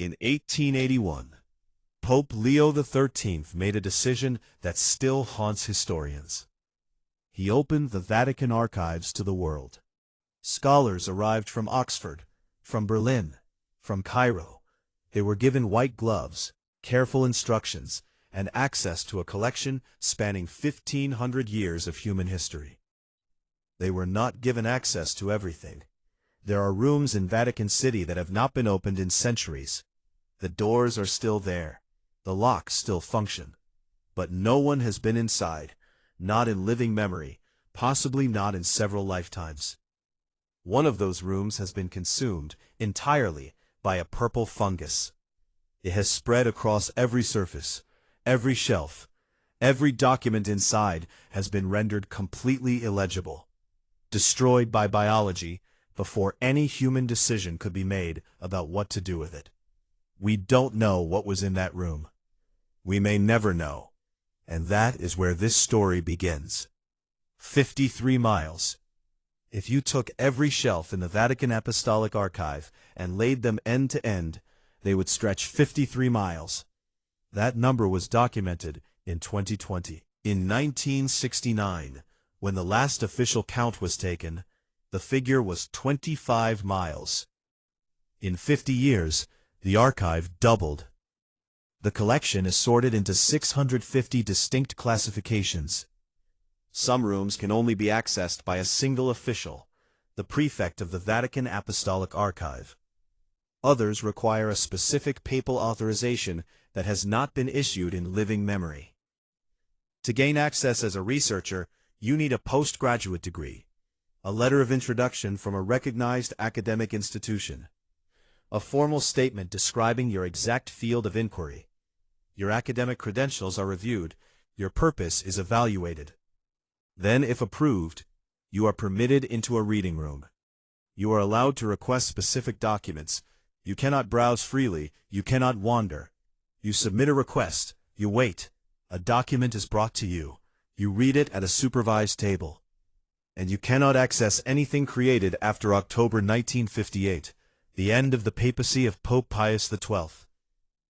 In 1881, Pope Leo XIII made a decision that still haunts historians. He opened the Vatican archives to the world. Scholars arrived from Oxford, from Berlin, from Cairo. They were given white gloves, careful instructions, and access to a collection spanning 1,500 years of human history. They were not given access to everything. There are rooms in Vatican City that have not been opened in centuries. The doors are still there. The locks still function. But no one has been inside, not in living memory, possibly not in several lifetimes. One of those rooms has been consumed entirely by a purple fungus. It has spread across every surface, every shelf. Every document inside has been rendered completely illegible, destroyed by biology before any human decision could be made about what to do with it. We don't know what was in that room. We may never know. And that is where this story begins. 53 miles. If you took every shelf in the Vatican Apostolic Archive and laid them end to end, they would stretch 53 miles. That number was documented in 2020. In 1969, when the last official count was taken, the figure was 25 miles. In 50 years, the archive doubled. The collection is sorted into 650 distinct classifications. Some rooms can only be accessed by a single official, the prefect of the Vatican Apostolic Archive. Others require a specific papal authorization that has not been issued in living memory. To gain access as a researcher, you need a postgraduate degree, a letter of introduction from a recognized academic institution, a formal statement describing your exact field of inquiry. Your academic credentials are reviewed, your purpose is evaluated. Then, if approved, you are permitted into a reading room. You are allowed to request specific documents. You cannot browse freely, you cannot wander. You submit a request, you wait. A document is brought to you. You read it at a supervised table. And you cannot access anything created after October 1958, the end of the papacy of Pope Pius XII.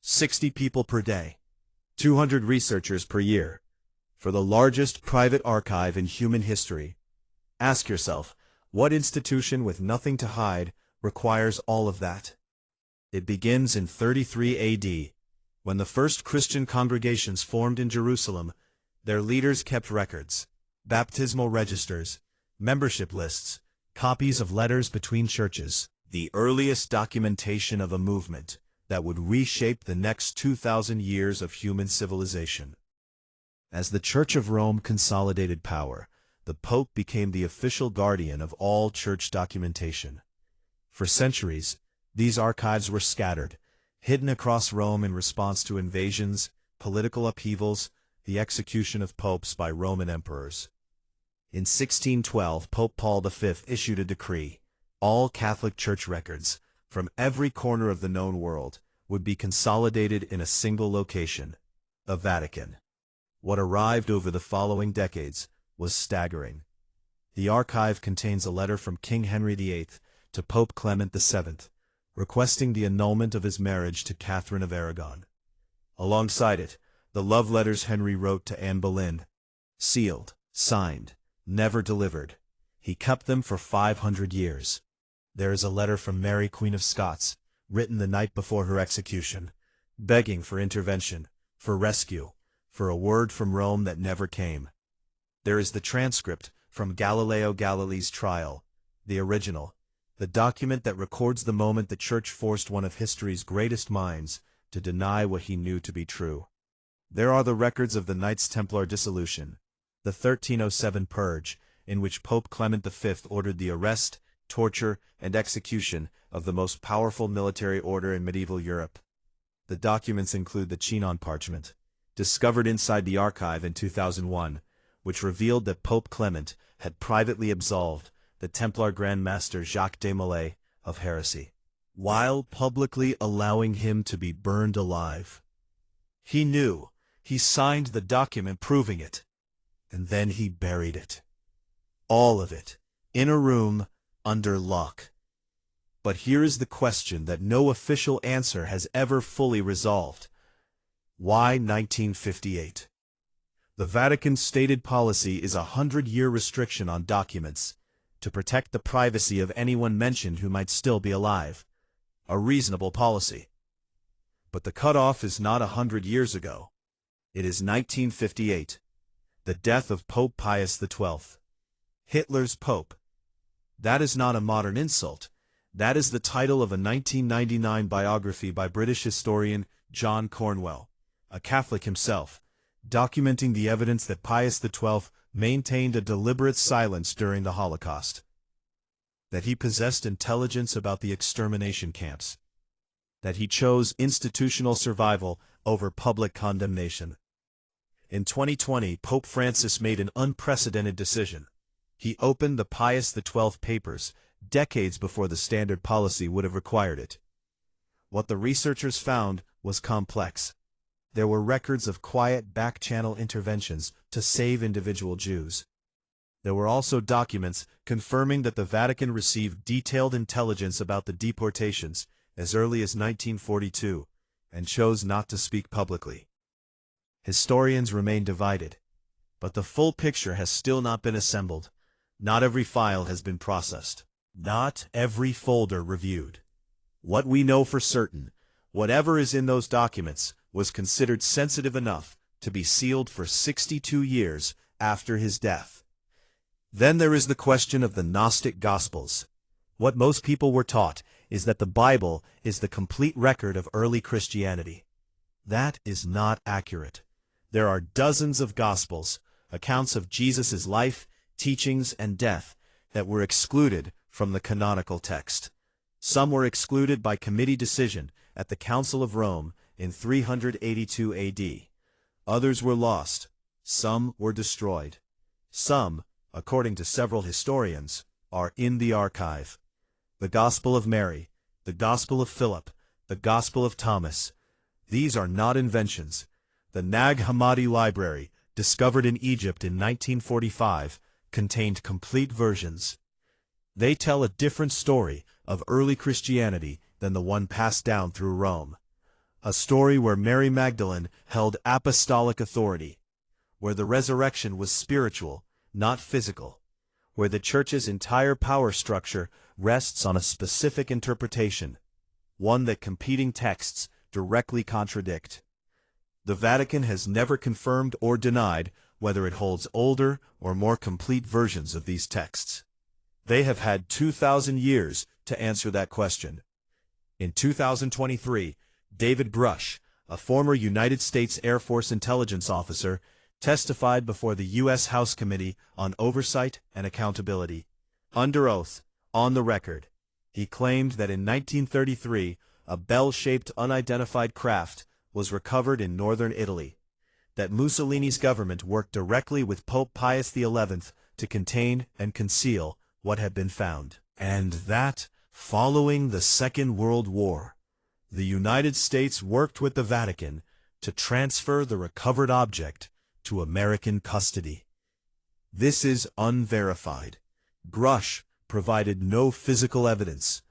60 people per day. 200 researchers per year. For the largest private archive in human history. Ask yourself, what institution with nothing to hide requires all of that? It begins in 33 AD, when the first Christian congregations formed in Jerusalem. Their leaders kept records, baptismal registers, membership lists, copies of letters between churches, the earliest documentation of a movement that would reshape the next 2,000 years of human civilization. As the Church of Rome consolidated power, the Pope became the official guardian of all church documentation. For centuries, these archives were scattered, hidden across Rome in response to invasions, political upheavals, the execution of popes by Roman emperors. In 1612, Pope Paul V issued a decree. All Catholic Church records, from every corner of the known world, would be consolidated in a single location, the Vatican. What arrived over the following decades was staggering. The archive contains a letter from King Henry VIII to Pope Clement VII, requesting the annulment of his marriage to Catherine of Aragon. Alongside it, the love letters Henry wrote to Anne Boleyn. Sealed, signed, never delivered. He kept them for 500 years. There is a letter from Mary, Queen of Scots, written the night before her execution, begging for intervention, for rescue, for a word from Rome that never came. There is the transcript from Galileo Galilei's trial, the original, the document that records the moment the Church forced one of history's greatest minds to deny what he knew to be true. There are the records of the Knights Templar dissolution, the 1307 purge, in which Pope Clement V ordered the arrest, torture, and execution of the most powerful military order in medieval Europe. The documents include the Chinon parchment, discovered inside the archive in 2001, which revealed that Pope Clement had privately absolved the Templar Grand Master Jacques de Molay of heresy, while publicly allowing him to be burned alive. He knew. He signed the document proving it, and then he buried it. All of it, in a room, under lock. But here is the question that no official answer has ever fully resolved. Why 1958? The Vatican's stated policy is a 100-year restriction on documents, to protect the privacy of anyone mentioned who might still be alive. A reasonable policy. But the cutoff is not 100 years ago. It is 1958, the death of Pope Pius XII. Hitler's Pope. That is not a modern insult. That is the title of a 1999 biography by British historian John Cornwell, a Catholic himself, documenting the evidence that Pius XII maintained a deliberate silence during the Holocaust, that he possessed intelligence about the extermination camps, that he chose institutional survival over public condemnation. In 2020, Pope Francis made an unprecedented decision. He opened the Pius XII papers, decades before the standard policy would have required it. What the researchers found was complex. There were records of quiet back-channel interventions to save individual Jews. There were also documents confirming that the Vatican received detailed intelligence about the deportations as early as 1942 and chose not to speak publicly. Historians remain divided, but the full picture has still not been assembled. Not every file has been processed. Not every folder reviewed. What we know for certain, whatever is in those documents, was considered sensitive enough to be sealed for 62 years after his death. Then there is the question of the Gnostic Gospels. What most people were taught is that the Bible is the complete record of early Christianity. That is not accurate. There are dozens of Gospels, accounts of Jesus' life, teachings, and death, that were excluded from the canonical text. Some were excluded by committee decision at the Council of Rome in 382 AD. Others were lost. Some were destroyed. Some, according to several historians, are in the archive. The Gospel of Mary, the Gospel of Philip, the Gospel of Thomas. These are not inventions. The Nag Hammadi Library, discovered in Egypt in 1945, contained complete versions. They tell a different story of early Christianity than the one passed down through Rome. A story where Mary Magdalene held apostolic authority, where the resurrection was spiritual, not physical, where the Church's entire power structure rests on a specific interpretation, one that competing texts directly contradict. The Vatican has never confirmed or denied whether it holds older or more complete versions of these texts. They have had 2,000 years to answer that question. In 2023, David Brush, a former United States Air Force intelligence officer, testified before the U.S. House Committee on Oversight and Accountability. Under oath, on the record, he claimed that in 1933, a bell-shaped unidentified craft was recovered in northern Italy, that Mussolini's government worked directly with Pope Pius XI to contain and conceal what had been found, and that, following the Second World War, the United States worked with the Vatican to transfer the recovered object to American custody. This is unverified. Brush provided no physical evidence,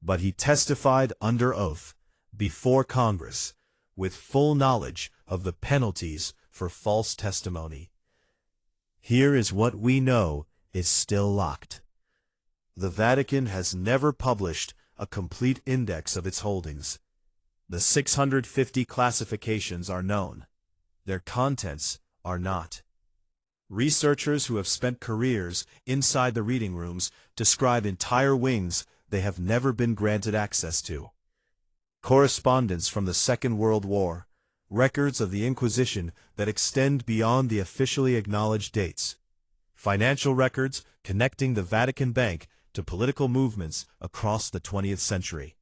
but he testified under oath before Congress with full knowledge of the penalties for false testimony. Here is what we know is still locked. The Vatican has never published a complete index of its holdings. The 650 classifications are known. Their contents are not. Researchers who have spent careers inside the reading rooms describe entire wings they have never been granted access to. Correspondence from the Second World War, records of the Inquisition that extend beyond the officially acknowledged dates, financial records connecting the Vatican Bank to political movements across the 20th century.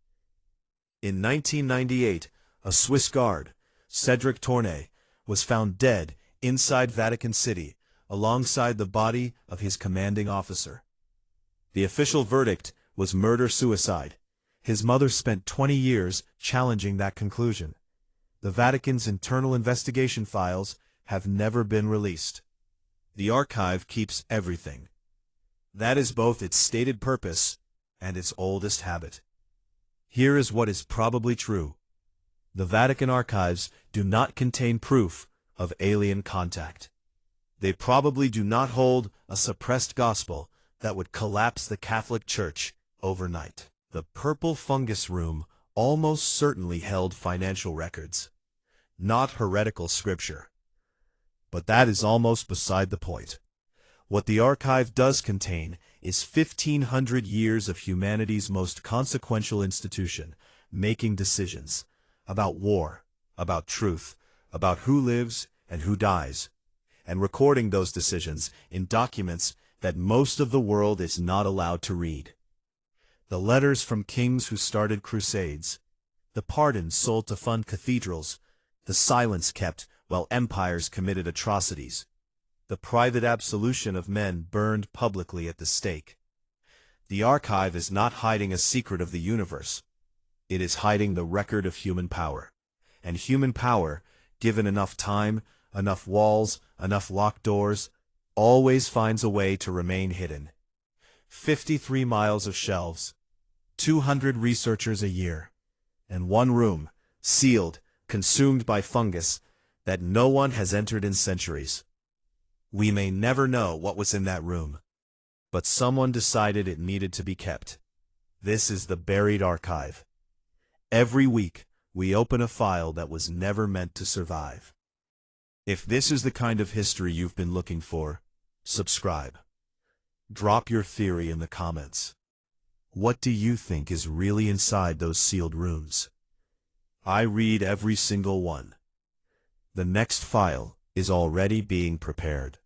In 1998, a Swiss guard, Cedric Tournay, was found dead inside Vatican City alongside the body of his commanding officer. The official verdict was murder-suicide. His mother spent 20 years challenging that conclusion. The Vatican's internal investigation files have never been released. The archive keeps everything. That is both its stated purpose and its oldest habit. Here is what is probably true. The Vatican archives do not contain proof of alien contact. They probably do not hold a suppressed gospel that would collapse the Catholic Church overnight. The purple fungus room almost certainly held financial records, not heretical scripture. But that is almost beside the point. What the archive does contain is 1,500 years of humanity's most consequential institution, making decisions about war, about truth, about who lives and who dies, and recording those decisions in documents that most of the world is not allowed to read. The letters from kings who started crusades, the pardons sold to fund cathedrals, the silence kept while empires committed atrocities, the private absolution of men burned publicly at the stake. The archive is not hiding a secret of the universe. It is hiding the record of human power. And human power, given enough time, enough walls, enough locked doors, always finds a way to remain hidden. 53 miles of shelves, 200 researchers a year, and one room, sealed, consumed by fungus, that no one has entered in centuries. We may never know what was in that room, but someone decided it needed to be kept. This is the buried archive. Every week, we open a file that was never meant to survive. If this is the kind of history you've been looking for, subscribe. Drop your theory in the comments. What do you think is really inside those sealed rooms? I read every single one. The next file is already being prepared.